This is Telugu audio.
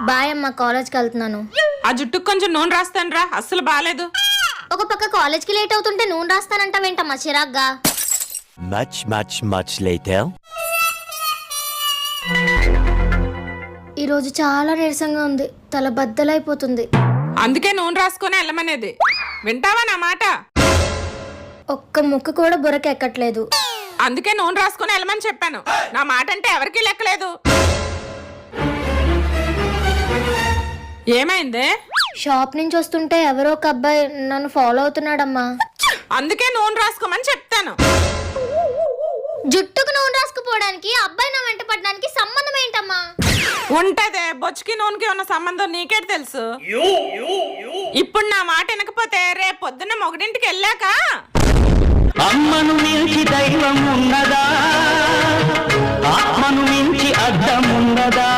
బాయ్ అమ్మ, కాలేజ్కి వెళ్తున్నాను. ఆ జుట్టుకు కొంచెం నూనె రాస్తాను రా, అస్సలు బాలేదు. ఒక పక్క కాలేజ్కి లేట్ అవుతుంటే నూనె రాస్తానంటావేంటమ్మా చిరాగ్గా? Much later. ఈరోజు చాలా నీరసంగా ఉంది, తల బద్దలైపోతుంది. అందుకే నూనె రాసుకొని వెళ్ళమనేది. వింటావా నా మాట? ఒక్క ముక్క కూడా బుర్రకెక్కట్లేదు. అందుకే నూనె రాసుకొని వెళ్ళమని చెప్పాను. నా మాట అంటే ఎవరికీ లెక్కలేదు. ఏమైంది? షాప్ నుంచి వస్తుంటే ఎవరో ఒక అబ్బాయి నన్ను ఫాలో అవుతున్నాడమ్మా. అందుకే నూనె రాసుకోమని చెప్తాను. జుట్టుకు నూనె రాసుకుపోవడానికి అబ్బాయి నా వెంట పడడానికి సంబంధం ఏంటమ్మా? ఉంటదే, బొచ్చుకి నూనెకి ఉన్న సంబంధం నీకే తెలుసు. ఇప్పుడు నా మాట వినకపోతే రేపు పొద్దున్న మొగడింటికి వెళ్ళాక అమ్మను మించి దైవం ఉన్నదా, ఆత్మను మించి అర్థం ఉన్నదా?